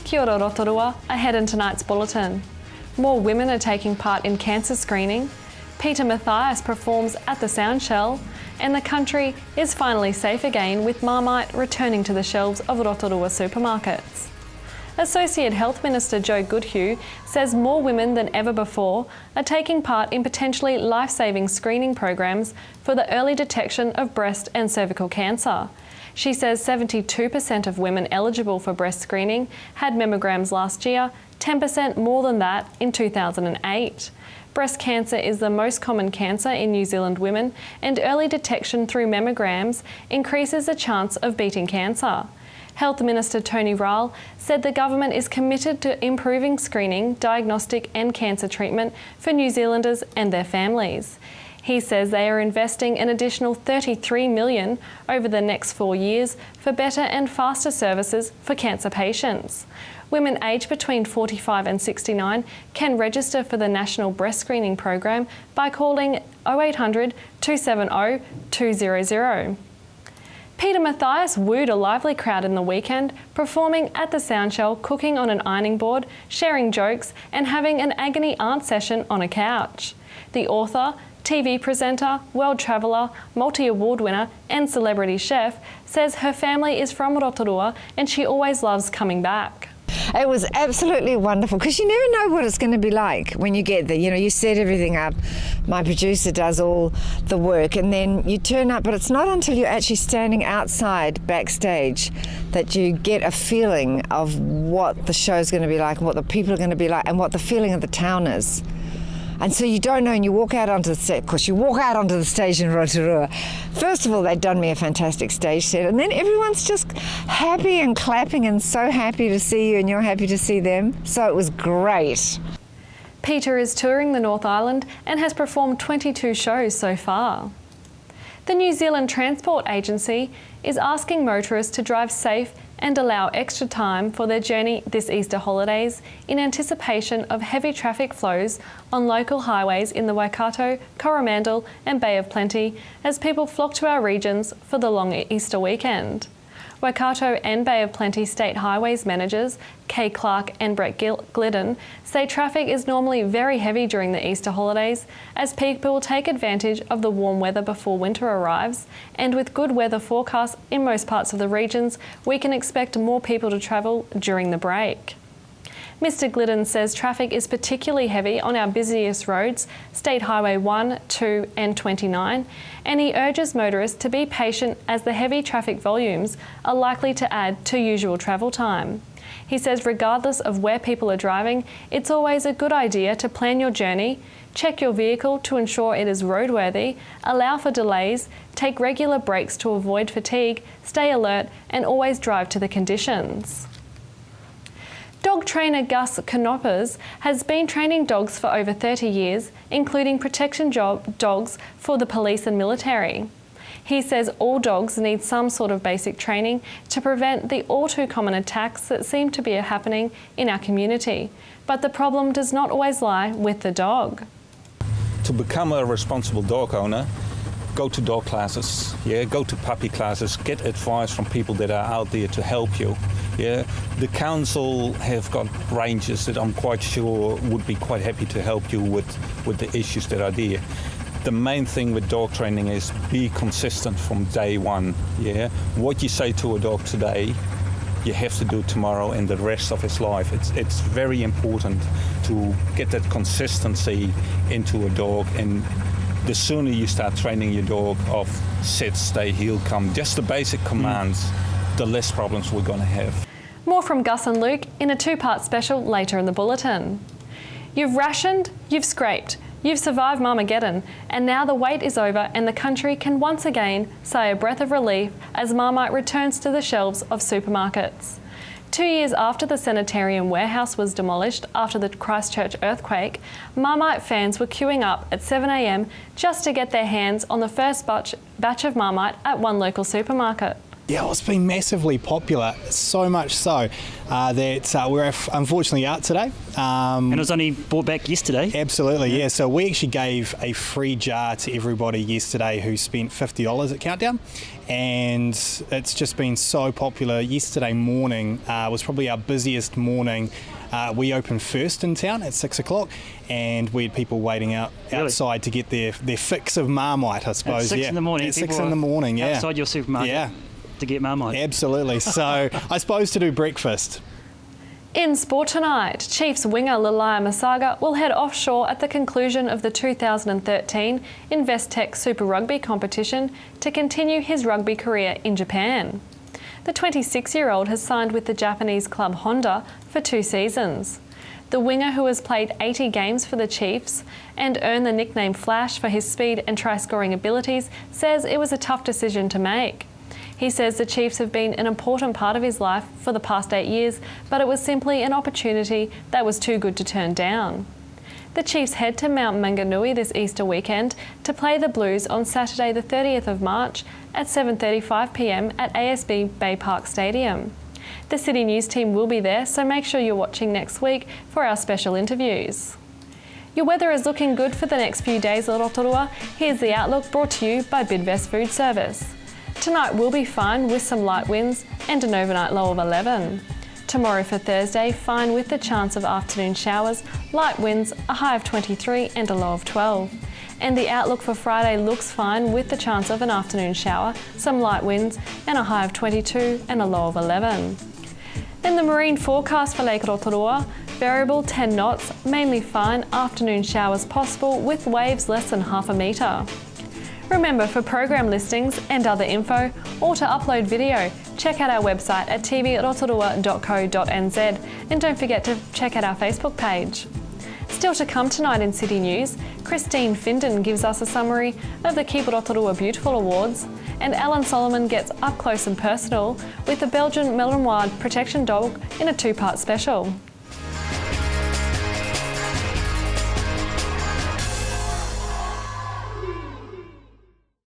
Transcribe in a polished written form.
Kia ora Rotorua, ahead in tonight's bulletin. More women are taking part in cancer screening, Peter Mathias performs at the Soundshell, and the country is finally safe again with Marmite returning to the shelves of Rotorua supermarkets. Associate Health Minister Joe Goodhue says more women than ever before are taking part in potentially life-saving screening programs for the early detection of breast and cervical cancer. She says 72% of women eligible for breast screening had mammograms last year, 10% more than that in 2008. Breast cancer is the most common cancer in New Zealand women, and early detection through mammograms increases the chance of beating cancer. Health Minister Tony Ryle said the government is committed to improving screening, diagnostic and cancer treatment for New Zealanders and their families. He says they are investing an additional $33 million over the next 4 years for better and faster services for cancer patients. Women aged between 45 and 69 can register for the National Breast Screening Program by calling 0800 270 200. Peter Mathias wooed a lively crowd in the weekend, performing at the Soundshell, cooking on an ironing board, sharing jokes and having an agony aunt session on a couch. The author, TV presenter, world traveller, multi-award winner and celebrity chef says her family is from Rotorua and she always loves coming back. It was absolutely wonderful because you never know what it's going to be like when you get there. You know, you set everything up, my producer does all the work, and then you turn up, but it's not until you're actually standing outside backstage that you get a feeling of what the show's going to be like and what the people are going to be like and what the feeling of the town is. And so you don't know, and you walk out onto the set. Of course, you walk out onto the stage in Rotorua. First of all, they'd done me a fantastic stage set, and then everyone's just happy and clapping and so happy to see you, and you're happy to see them. So it was great. Peter is touring the North Island and has performed 22 shows so far. The New Zealand Transport Agency is asking motorists to drive safe and allow extra time for their journey this Easter holidays in anticipation of heavy traffic flows on local highways in the Waikato, Coromandel and Bay of Plenty as people flock to our regions for the long Easter weekend. Waikato and Bay of Plenty State Highways managers Kay Clark and Brett Glidden say traffic is normally very heavy during the Easter holidays as people take advantage of the warm weather before winter arrives, and with good weather forecasts in most parts of the regions, we can expect more people to travel during the break. Mr Glidden says traffic is particularly heavy on our busiest roads, State Highway 1, 2 and 29, and he urges motorists to be patient as the heavy traffic volumes are likely to add to usual travel time. He says regardless of where people are driving, it's always a good idea to plan your journey, check your vehicle to ensure it is roadworthy, allow for delays, take regular breaks to avoid fatigue, stay alert and always drive to the conditions. Dog trainer Gus Canopers has been training dogs for over 30 years, including protection dogs for the police and military. He says all dogs need some sort of basic training to prevent the all too common attacks that seem to be happening in our community. But the problem does not always lie with the dog. To become a responsible dog owner, go to dog classes, go to puppy classes, get advice from people that are out there to help you. The council have got ranges that I'm quite sure would be quite happy to help you with the issues that are there. The main thing with dog training is be consistent from day one. What you say to a dog today, you have to do tomorrow and the rest of his life. It's very important to get that consistency into a dog, and the sooner you start training your dog of sit, stay, heel, come, just the basic commands, the less problems we're going to have. More from Gus and Luke in a two-part special later in the bulletin. You've rationed, you've scraped, you've survived Marmageddon, and now the wait is over and the country can once again sigh a breath of relief as Marmite returns to the shelves of supermarkets. 2 years after the Sanitarium warehouse was demolished after the Christchurch earthquake, Marmite fans were queuing up at 7 a.m. just to get their hands on the first batch of Marmite at one local supermarket. Yeah, well, it's been massively popular, so much so that we're unfortunately out today. And it was only brought back yesterday. Absolutely, yeah. So we actually gave a free jar to everybody yesterday who spent $50 at Countdown, and it's just been so popular. Yesterday morning was probably our busiest morning. We opened first in town at 6 o'clock, and we had people waiting outside to get their fix of Marmite, I suppose. At 6 in the morning. At 6 in the morning, yeah. Outside your supermarket. Yeah. To get Marmite. Absolutely. So I suppose to do breakfast. In sport tonight, Chiefs winger Lalia Masaga will head offshore at the conclusion of the 2013 Investec Super Rugby competition to continue his rugby career in Japan. The 26-year-old has signed with the Japanese club Honda for 2 seasons. The winger, who has played 80 games for the Chiefs and earned the nickname Flash for his speed and try-scoring abilities, says it was a tough decision to make. He says the Chiefs have been an important part of his life for the past 8 years, but it was simply an opportunity that was too good to turn down. The Chiefs head to Mount Maunganui this Easter weekend to play the Blues on Saturday the 30th of March at 7:35 p.m. at ASB Bay Park Stadium. The City News team will be there, so make sure you're watching next week for our special interviews. Your weather is looking good for the next few days at Rotorua. Here's the outlook brought to you by Bidvest Food Service. Tonight will be fine with some light winds and an overnight low of 11. Tomorrow for Thursday, fine with the chance of afternoon showers, light winds, a high of 23 and a low of 12. And the outlook for Friday looks fine with the chance of an afternoon shower, some light winds and a high of 22 and a low of 11. Then the marine forecast for Lake Rotorua, variable 10 knots, mainly fine, afternoon showers possible with waves less than half a metre. Remember, for program listings and other info, or to upload video, check out our website at tvrotorua.co.nz, and don't forget to check out our Facebook page. Still to come tonight in City News, Christine Finden gives us a summary of the Keep Rotorua Beautiful Awards, and Alan Solomon gets up close and personal with the Belgian Malinois protection dog in a 2-part special.